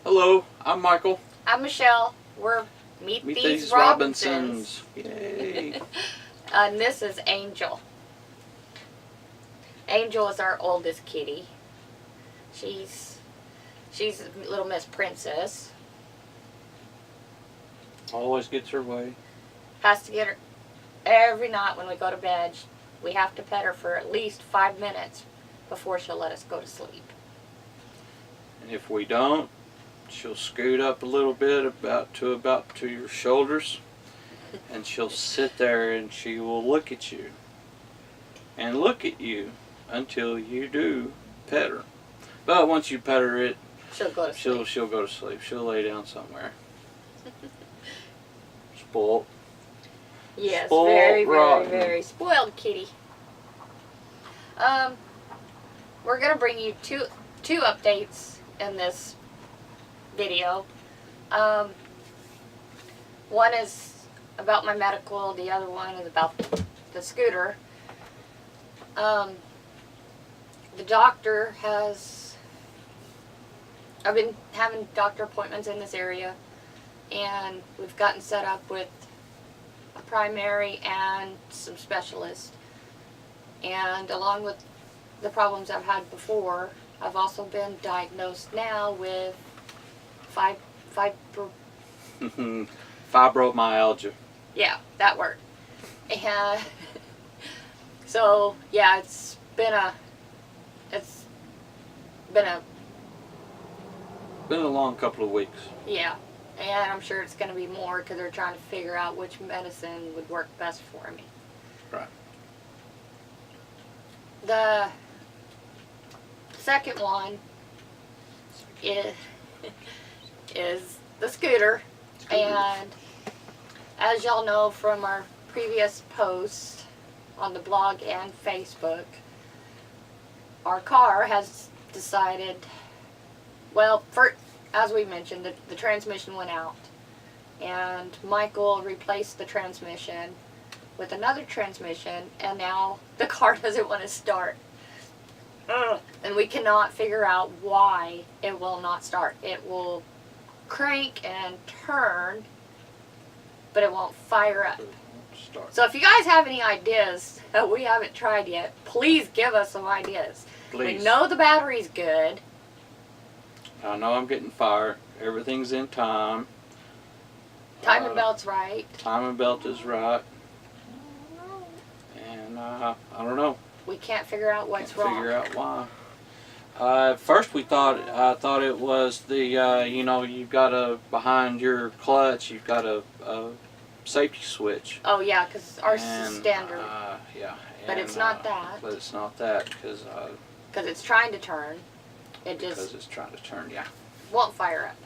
Hello, I'm Michael. I'm Michelle. We're Meet These Robinsons. Yay. And this is Angel. Angel is our oldest kitty. She's little Miss Princess. Always gets her way. Has to get her every night when we go to bed. We have to pet her for at least 5 minutes before she'll let us go to sleep. And if we don't, she'll scoot up a little bit about to your shoulders, and she'll sit there and she will look at you and look at you until you do pet her. But once you pet her, She'll go to sleep. She'll go to sleep. She'll lay down somewhere. Spoiled. Yes, Spoiled very, rotten. very spoiled kitty. We're gonna bring you two updates in this video. One is about my medical. The other one is about the scooter. The doctor has. I've been having doctor appointments in this area, and we've gotten set up with a primary and some specialists. And along with the problems I've had before, I've also been diagnosed now with fibromyalgia. Yeah, that word. And so yeah, it's been a long couple of weeks. Yeah, and I'm sure it's going to be more because they're trying to figure out which medicine would work best for me. Right. The second one is the scooter. And as y'all know from our previous posts on the blog and Facebook, our car has decided, well, as we mentioned, the transmission went out, and Michael replaced the transmission with another transmission, and now the car doesn't want to start. And we cannot figure out why it will not start. It will crank and turn, but it won't fire up. So if you guys have any ideas that we haven't tried yet, please give us some ideas. Please. We know the battery's good. I know I'm getting fired. Everything's in time. Timing belt's right. Timing belt is right. And I don't know. We can't figure out what's wrong. Figure out why. First I thought it was the you've got behind your clutch you've got a safety switch. Oh yeah, because ours is standard. Yeah. But it's not that. But it's not that because it's trying to turn. Because it's trying to turn. Yeah. Won't fire up.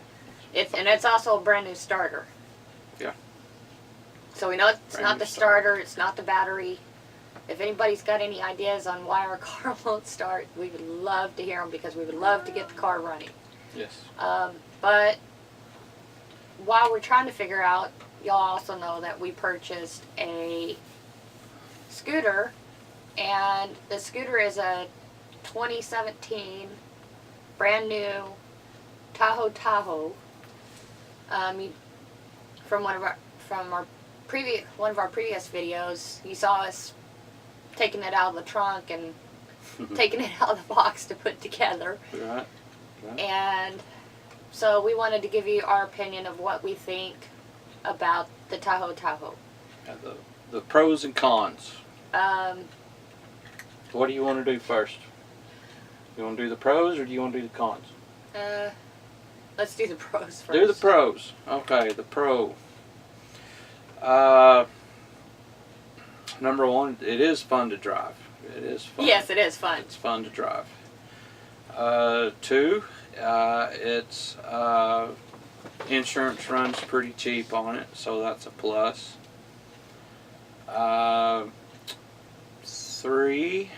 It's also a brand new starter. Yeah. So we know it's not the starter. It's not the battery. If anybody's got any ideas on why our car won't start, we would love to hear them because we would love to get the car running. Yes. But while we're trying to figure out, y'all also know that we purchased a scooter, and the scooter is a 2017 brand new Tao Tao. From one of our previous videos, you saw us taking it out of the trunk and taking it out of the box to put together. Right. And so we wanted to give you our opinion of what we think about the Tao Tao. Yeah, the pros and cons. What do you want to do first? You want to do the pros or do you want to do the cons? Let's do the pros first. Do the pros. Okay, the pro. Number one, it is fun to drive. It is fun. Yes, it is fun. It's fun to drive. Two, it's insurance runs pretty cheap on it, so that's a plus. Three,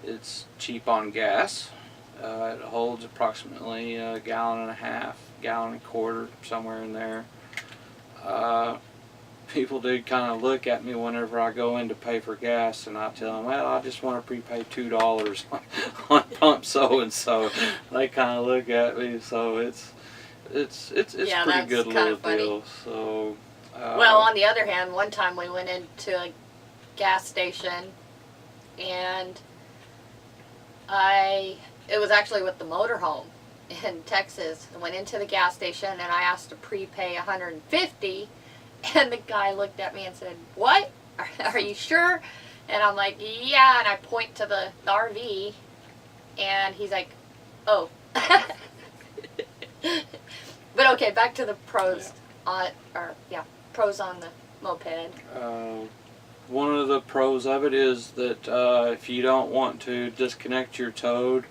it's cheap on gas. It holds approximately a gallon and a half, gallon and a quarter, somewhere in there. people do kind of look at me whenever I go in to pay for gas, and I tell them, well, I just want to prepay $2 on pump so and so. They kind of look at me, so it's Yeah, pretty that's good kinda little funny. deal. So Well, on the other hand, one time we went into a gas station, and it was actually with the motorhome in Texas. I went into the gas station and I asked to prepay $150, and the guy looked at me and said, "What? Are you sure?" And I'm like, "Yeah," and I point to the RV, and he's like, "Oh." But okay, back to the pros pros on the moped. One of the pros of it is that if you don't want to disconnect your toad,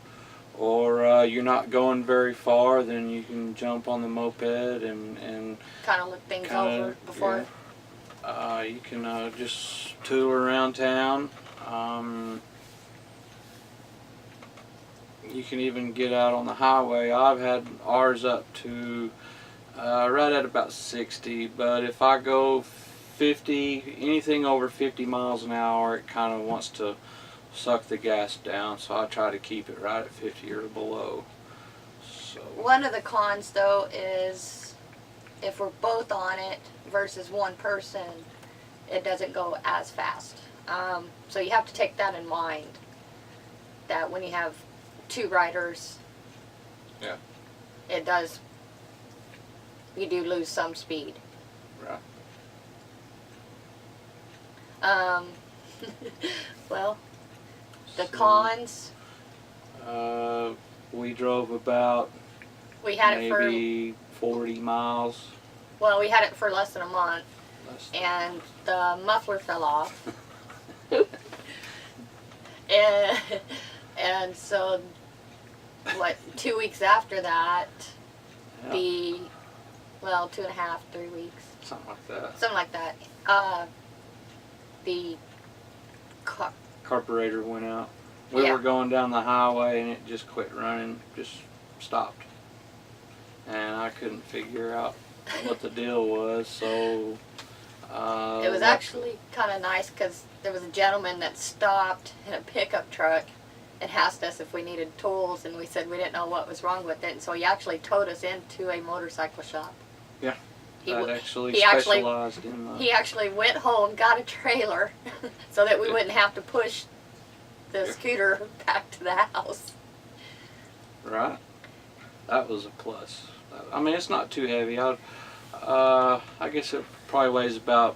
or you're not going very far, then you can jump on the moped and Kind of look things over before. Yeah. You can just tool around town. You can even get out on the highway. I've had ours up to right at about 60, but if I go 50, anything over 50 miles an hour, it kind of wants to suck the gas down, so I try to keep it right at 50 or below. So One of the cons, though, is if we're both on it versus one person, it doesn't go as fast. So you have to take that in mind, that when you have two riders, yeah, you do lose some speed. right. Well, the So, cons, we drove about we had maybe 40 miles. we had it for less than a month, Less and the muffler fell off. and so, 2 weeks after that, yeah, 2.5, 3 weeks, something like that. something like that. The Carburetor went out. We Yeah. were going down the highway and it just quit running, just stopped. And I couldn't figure out what the deal was, so it was actually kind of nice because there was a gentleman that stopped in a pickup truck and asked us if we needed tools, and we said we didn't know what was wrong with it, and so he actually towed us into a motorcycle shop. Yeah. He that w- actually he actually- specialized in He actually went home, got a trailer, so that we wouldn't have to push the Yeah. scooter back to the house. right. That was a plus. I mean, it's not too heavy. I guess it probably weighs about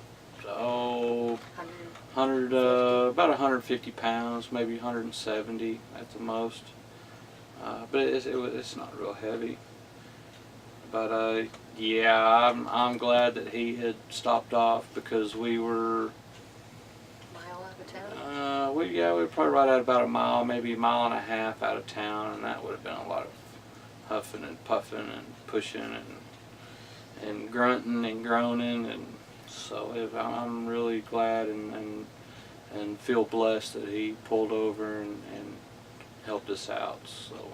150 pounds, maybe 170 at the most. But it's not real heavy. But yeah, I'm glad that he had stopped off, because we were Mile out of town. we were probably right at about a mile, maybe a mile and a half out of town, and that would have been a lot of huffing and puffing and pushing and grunting and groaning, and so I'm really glad and feel blessed that he pulled over and helped us out. So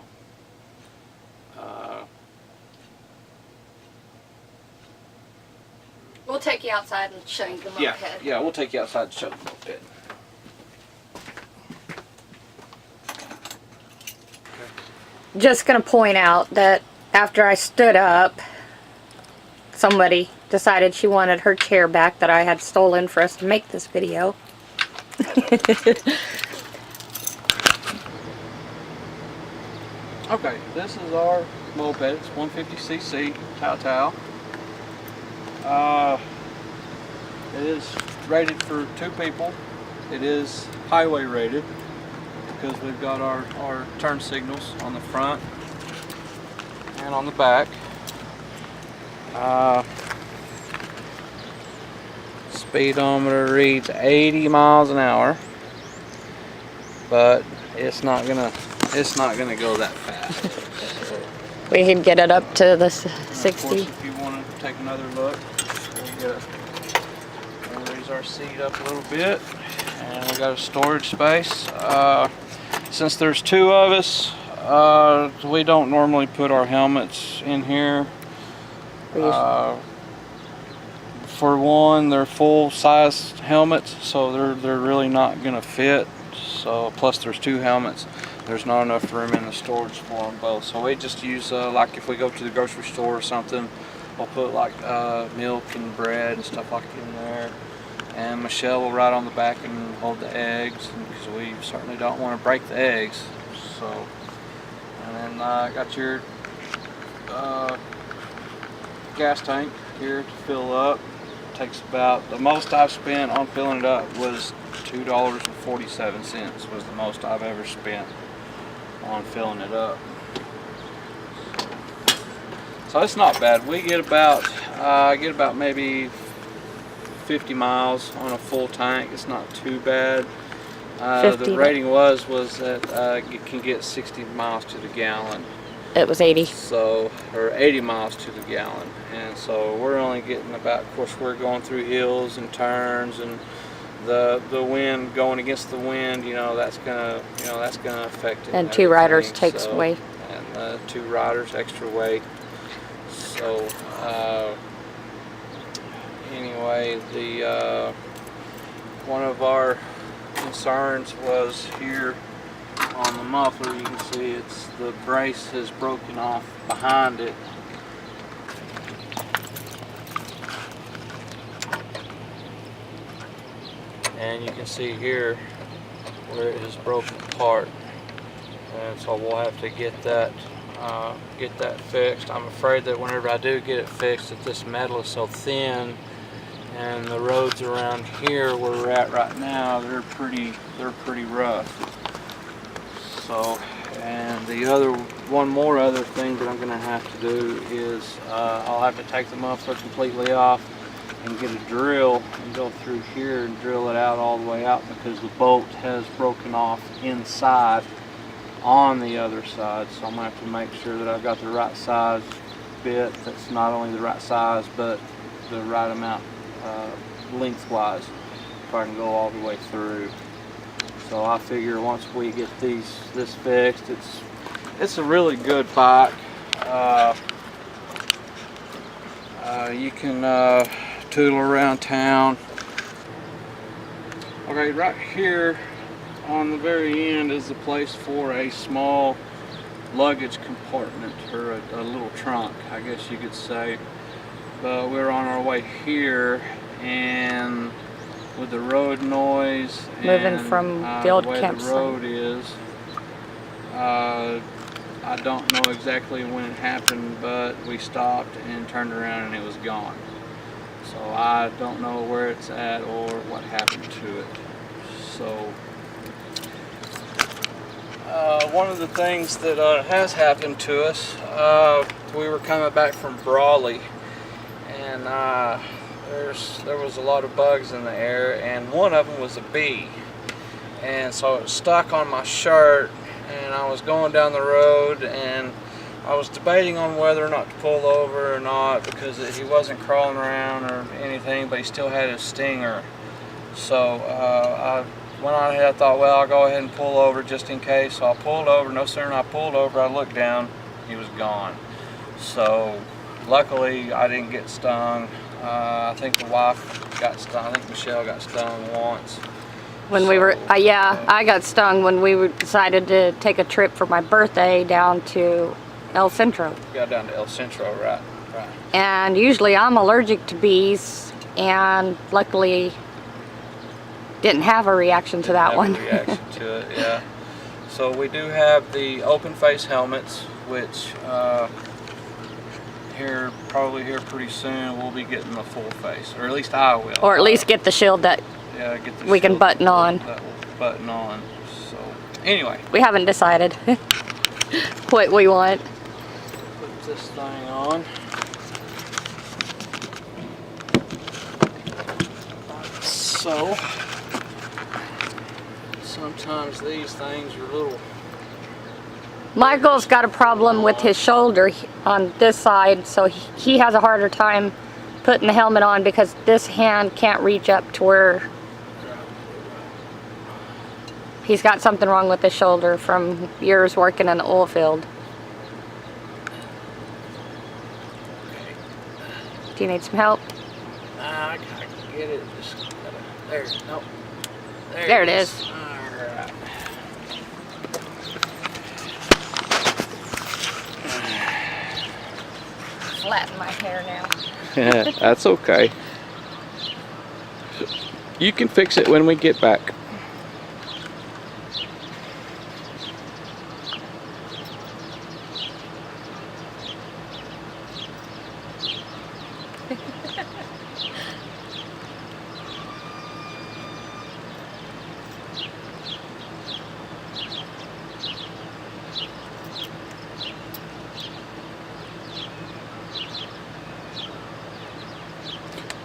We'll take you outside and show you the moped. yeah, we'll take you outside and show the moped. Just going to point out that after I stood up, somebody decided she wanted her chair back that I had stolen for us to make this video. Okay, this is our moped. It's 150cc Tao Tao. It is rated for 2 people. It is highway rated because we've got our turn signals on the front and on the back. Speedometer reads 80 miles an hour, but it's not gonna go that fast. We can get it up to the Of course, 60. if you want to take another look, we'll raise our seat up a little bit, and we got a storage space. Since there's 2 of us, we don't normally put our helmets in here. for one, they're full-size helmets, so they're really not gonna fit. So plus there's 2 helmets. There's not enough room in the storage for them both. So we just use like if we go to the grocery store or something, we'll put like milk and bread and stuff like in there. And Michelle will ride on the back and hold the eggs because we certainly don't want to break the eggs. So, and then got your gas tank here to fill up. Takes about, the most I've spent on filling it up was $2.47 was the most I've ever spent on filling it up. So it's not bad. We get about maybe 50 miles on a full tank. It's not too bad. The rating was that it can get 60 miles to the gallon. It was 80. So, or 80 miles to the gallon. And so we're only getting about, of course we're going through hills and turns, and the wind, going against the wind, that's gonna affect it. And 2 riders takes weight. And 2 riders extra weight. So anyway, the one of our concerns was here on the muffler. You can see the brace has broken off behind it. And you can see here where it has broken apart, and so we'll have to get that fixed. I'm afraid that whenever I do get it fixed, that this metal is so thin, and the roads around here where we're at right now, they're pretty rough. So, and one more other thing that I'm going to have to do is I'll have to take the muffler completely off and get a drill and go through here and drill it out all the way out, because the bolt has broken off inside on the other side. So I'm going to have to make sure that I've got the right size bit that's not only the right size but the right amount lengthwise if I can go all the way through. So I figure once we get this fixed, it's a really good bike. You can tootle around town. Okay, right here on the very end is the place for a small luggage compartment, or a little trunk, I guess you could say. But we're on our way here, and with the road noise moving and from the old way the campsite. road is, I don't know exactly when it happened, but we stopped and turned around and it was gone. So I don't know where it's at or what happened to it. So one of the things that has happened to us, we were coming back from Brawley, and there was a lot of bugs in the air, and one of them was a bee, and so it stuck on my shirt. And I was going down the road, and I was debating on whether or not to pull over or not, because he wasn't crawling around or anything, but he still had his stinger. So I went on ahead. I thought, well, I'll go ahead and pull over just in case. So I pulled over. No sooner than I pulled over, I looked down, he was gone. So luckily I didn't get stung. I think the wife got stung. I think Michelle got stung once. When we were, I got stung when we decided to take a trip for my birthday down to El Centro. Got down to El Centro, right. And usually I'm allergic to bees, and luckily didn't have a reaction to that one. Reaction to it, yeah. So we do have the open face helmets, which probably here pretty soon we'll be getting the full face, or at least I will. Or at least get the shield that get the we can button on. That will button on. So anyway, we haven't decided what we want. Put this thing on. So sometimes these things are little. Michael's got a problem with his shoulder on this side, so he has a harder time putting the helmet on because this hand can't reach up to where he's got something wrong with his shoulder from years working in the oil field. Do you need some help? I get it. Just gotta, there. Nope. There it is. Alright. Flatten my hair now. Yeah, that's okay. You can fix it when we get back.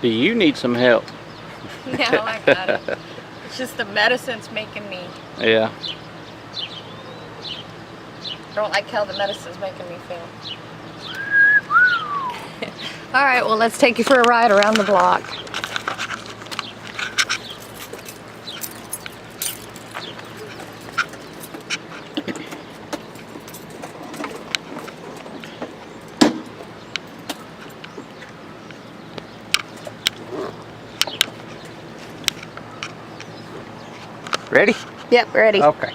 Do you need some help? No, I got it. It's just the medicine's making me. Yeah. I don't like how the medicine's making me feel. All right, well, let's take you for a ride around the block. Ready? Yep, ready. Okay.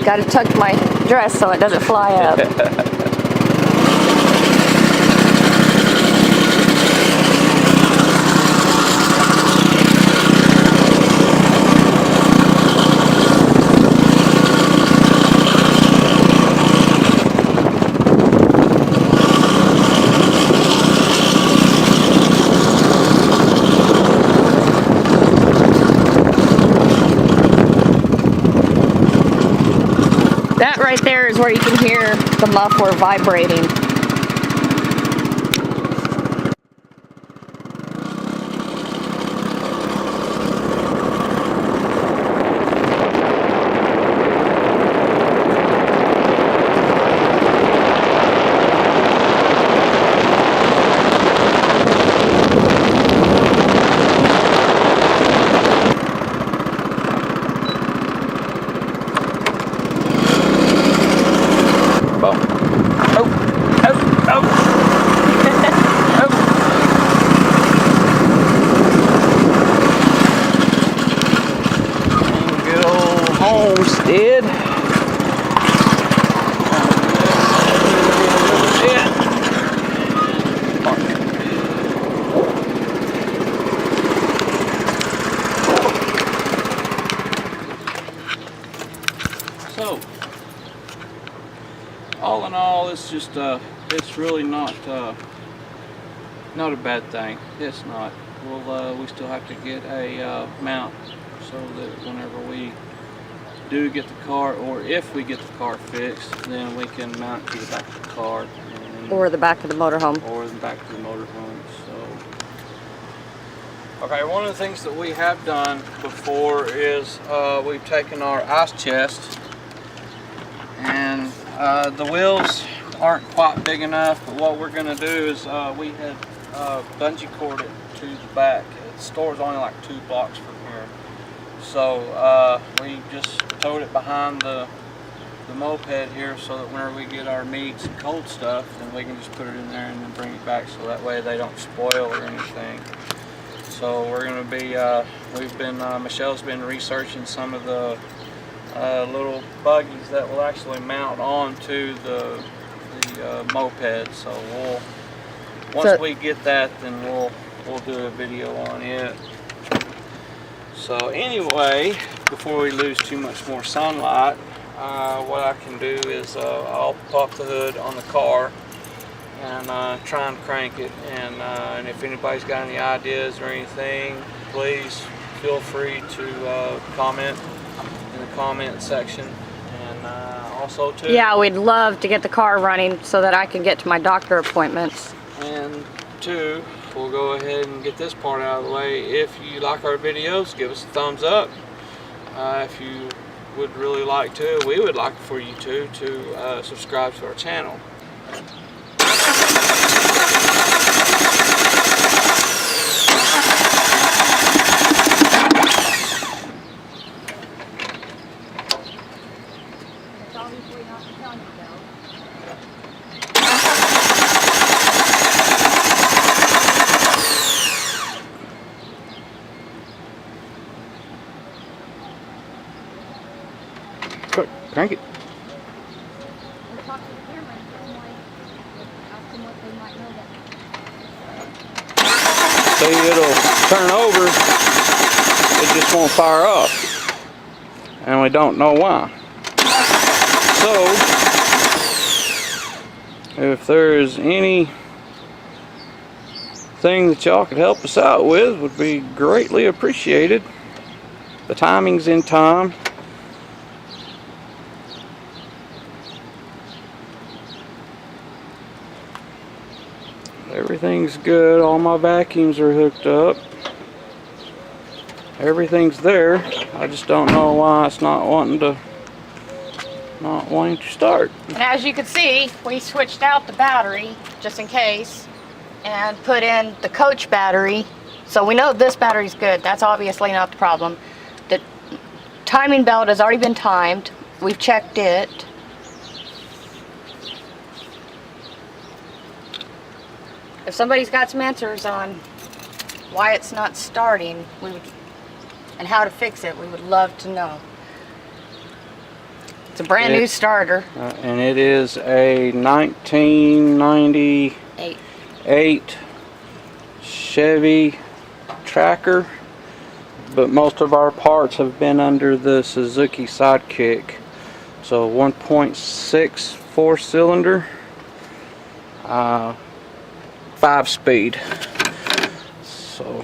Got to tuck my dress so it doesn't fly up. That right there is where you can hear the muffler vibrating. Good old homestead. So, all in all, it's just it's really not a bad thing. It's not. We still have to get a mount so that whenever we do get the car, or if we get the car fixed, then we can mount it to the back of the car. Or the back of the motorhome. Or the back of the motorhome. So. Okay, one of the things that we have done before is we've taken our ice chest, and the wheels aren't quite big enough, but what we're going to do is we had bungee cord it to the back. The store's only like 2 blocks from here, so we just towed it behind the moped here, so that whenever we get our meats and cold stuff, then we can just put it in there and then bring it back, so that way they don't spoil or anything. So we're going to be, Michelle's been researching some of the little buggies that will actually mount onto the moped. So once we get that, then we'll do a video on it. So anyway, before we lose too much more sunlight, what I can do is I'll pop the hood on the car and try and crank it, and if anybody's got any ideas or anything, please feel free to comment in the comment section. And also too, Yeah, we'd love to get the car running so that I can get to my doctor appointments. and two, we'll go ahead and get this part out of the way. If you like our videos, give us a thumbs up. If you would really like to, we would like for you to subscribe to our channel. Crank it. Or talk to the camera and tell them why, ask them what they might know that. See, it'll turn over. It just won't fire up. And we don't know why. So, if there's any thing that y'all could help us out with, would be greatly appreciated. The timing's in time. Everything's good. All my vacuums are hooked up. Everything's there. I just don't know why it's not wanting to start. And as you can see, we switched out the battery just in case and put in the coach battery. So we know this battery's good. That's obviously not the problem. The timing belt has already been timed. We've checked it. If somebody's got some answers on why it's not starting, and how to fix it, we would love to know. It's a brand new starter. And it is a 1998 Chevy Tracker, but most of our parts have been under the Suzuki Sidekick. So 1.6 4-cylinder, 5-speed. So